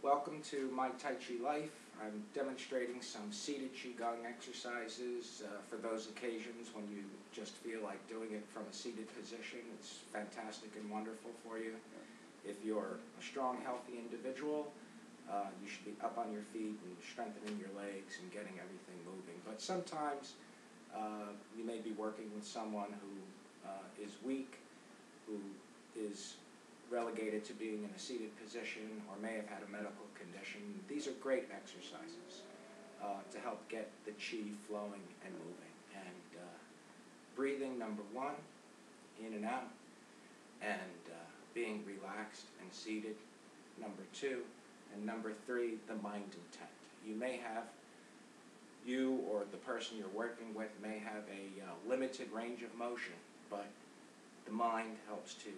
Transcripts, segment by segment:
Welcome to My Tai Chi Life. I'm demonstrating some seated Qi Gong exercises for those occasions when you just feel like doing it from a seated position. It's fantastic and wonderful for you. If you're a strong, healthy individual, you should be up on your feet and strengthening your legs and getting everything moving. But sometimes you may be working with someone who is weak, who is relegated to being in a seated position, or may have had a medical condition. These are great exercises to help get the Qi flowing and moving. And breathing, number one, in and out, and being relaxed and seated, number two, and number three, the mind intent. You or the person you're working with may have a limited range of motion, but the mind helps to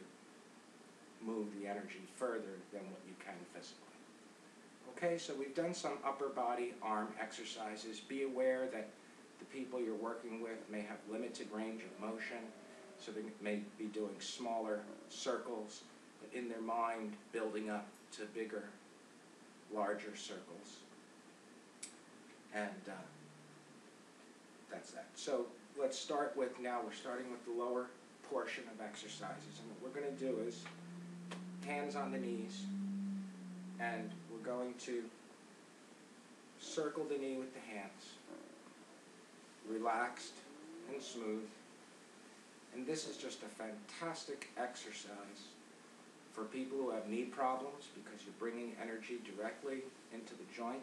move the energy further than what you can physically. Okay, so we've done some upper body arm exercises. Be aware that the people you're working with may have limited range of motion, so they may be doing smaller circles, but in their mind building up to bigger, larger circles. And that's that. So let's start with, now we're starting with the lower portion of exercises. And what we're going to do is hands on the knees, and we're going to circle the knee with the hands, relaxed and smooth. And this is just a fantastic exercise for people who have knee problems, because you're bringing energy directly into the joint.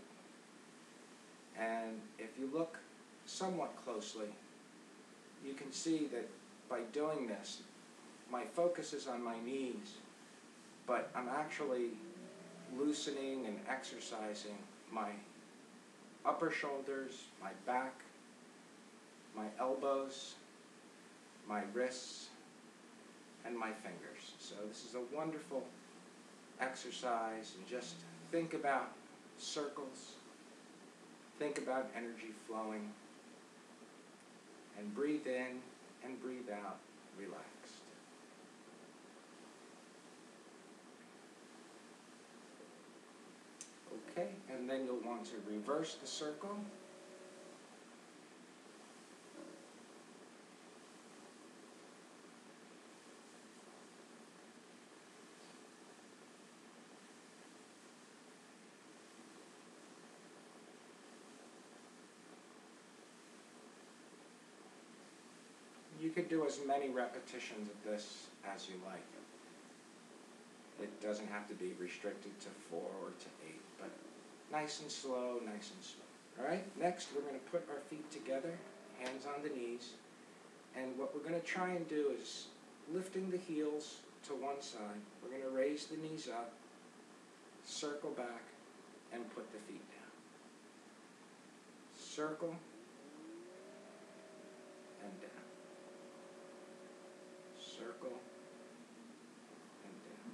And if you look somewhat closely, you can see that by doing this, my focus is on my knees, but I'm actually loosening and exercising my upper shoulders, my back, my elbows, my wrists, and my fingers. So this is a wonderful exercise, and just think about circles, think about energy flowing, and breathe in and breathe out relaxed. Okay, and then you'll want to reverse the circle. You could do as many repetitions of this as you like. It doesn't have to be restricted to 4 or to 8, but nice and slow, nice and slow. All right, next we're going to put our feet together, hands on the knees, and what we're going to try and do is lifting the heels to one side. We're going to raise the knees up, circle back, and put the feet down. Circle and down. Circle and down.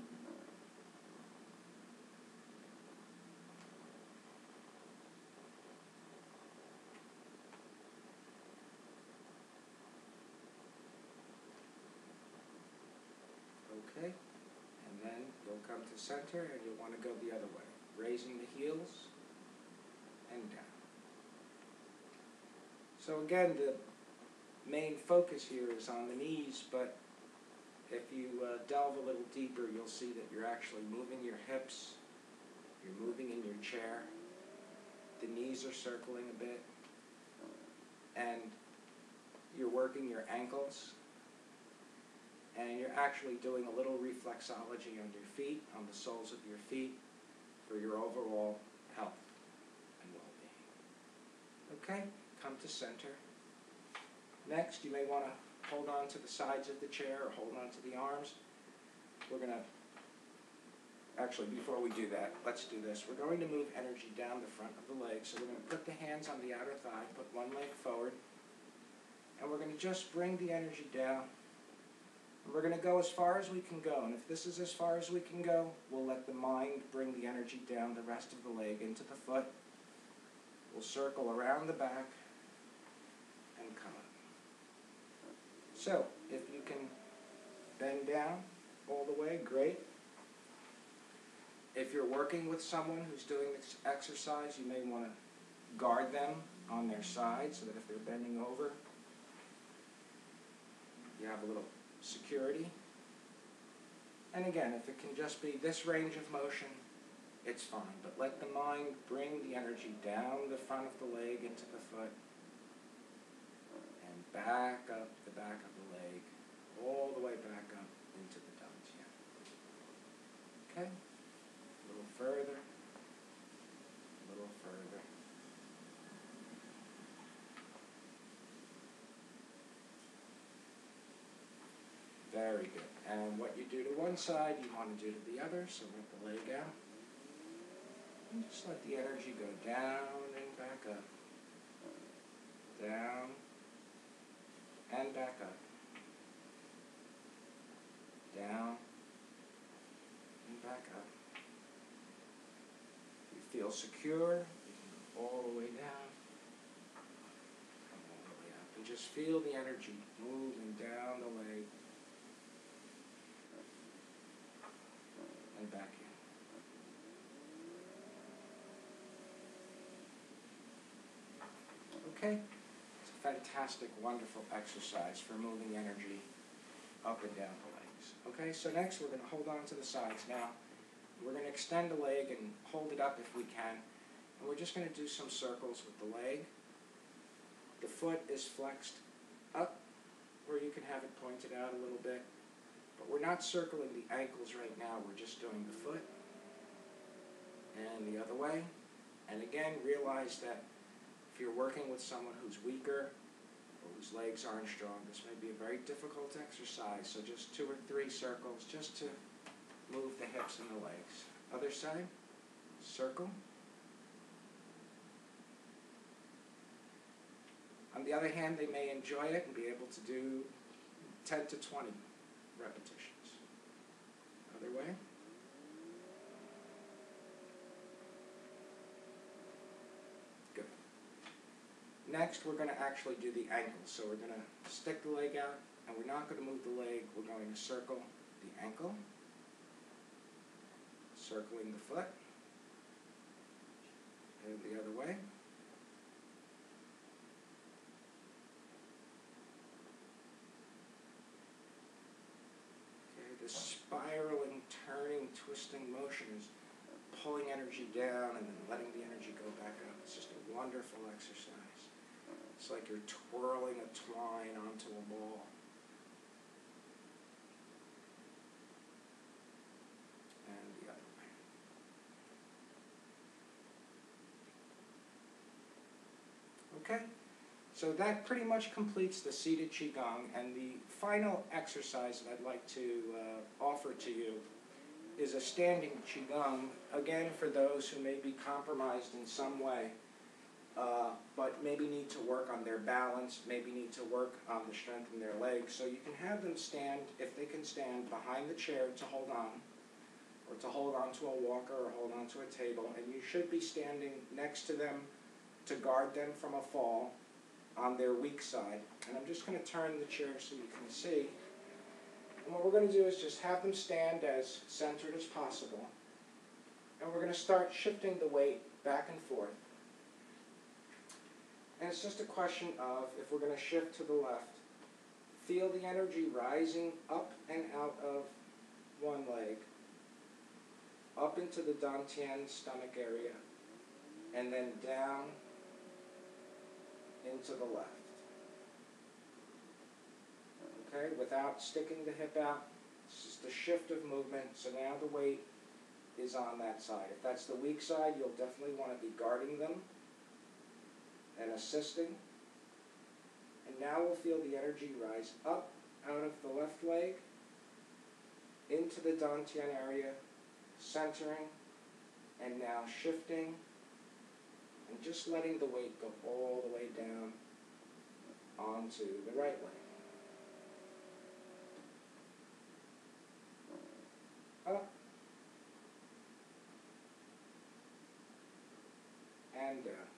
Okay, and then you'll come to center, and you'll want to go the other way, raising the heels and down. So again, the main focus here is on the knees, but if you delve a little deeper, you'll see that you're actually moving your hips, you're moving in your chair, the knees are circling a bit, and you're working your ankles, and you're actually doing a little reflexology on your feet, on the soles of your feet, for your overall health and well-being. Okay, come to center. Next, you may want to hold on to the sides of the chair or hold on to the arms. We're going to, actually before we do that, let's do this. We're going to move energy down the front of the leg. So we're going to put the hands on the outer thigh, put one leg forward, and we're going to just bring the energy down. And we're going to go as far as we can go. And if this is as far as we can go, we'll let the mind bring the energy down the rest of the leg into the foot. We'll circle around the back and come up. So, if you can bend down all the way, great. If you're working with someone who's doing this exercise, you may want to guard them on their side so that if they're bending over, you have a little security. And again, if it can just be this range of motion, it's fine. But let the mind bring the energy down the front of the leg into the foot and back up the back of the leg, all the way back up into the dantian. Okay? A little further, a little further. Very good. And what you do to one side, you want to do to the other, so let the leg out. And just let the energy go down and back up. Down and back up. Down and back up. If you feel secure, you can go all the way down. Come all the way up. And just feel the energy moving down the leg. And back in. Okay? It's a fantastic, wonderful exercise for moving energy up and down the legs. Okay, so next we're going to hold on to the sides now. We're going to extend the leg and hold it up if we can. And we're just going to do some circles with the leg. The foot is flexed up, where you can have it pointed out a little bit. But we're not circling the ankles right now, we're just doing the foot and the other way. And again, realize that if you're working with someone who's weaker or whose legs aren't strong, this may be a very difficult exercise. So just 2 or 3 circles just to move the hips and the legs. Other side, circle. On the other hand, they may enjoy it and be able to do 10 to 20 repetitions. Other way. Good. Next, we're going to actually do the ankle. So we're going to stick the leg out, and we're not going to move the leg. We're going to circle the ankle, circling the foot, and the other way. The spiraling, turning, twisting motion is pulling energy down and then letting the energy go back up. It's just a wonderful exercise. It's like you're twirling a twine onto a ball. And the other way. Okay? So that pretty much completes the seated Qi Gong, and the final exercise that I'd like to offer to you is a standing Qi Gong, again for those who may be compromised in some way, but maybe need to work on their balance, maybe need to work on the strength in their legs. So you can have them stand, if they can stand, behind the chair to hold on, or to hold on to a walker or hold on to a table, and you should be standing next to them to guard them from a fall on their weak side. And I'm just going to turn the chair so you can see. And what we're going to do is just have them stand as centered as possible. And we're going to start shifting the weight back and forth. And it's just a question of, if we're going to shift to the left, feel the energy rising up and out of one leg, up into the dantian stomach area, and then down into the left. Okay, without sticking the hip out, it's just a shift of movement, so now the weight is on that side. If that's the weak side, you'll definitely want to be guarding them and assisting. And now we'll feel the energy rise up out of the left leg, into the dantian area, centering, and now shifting, and just letting the weight go all the way down onto the right leg. Up and down.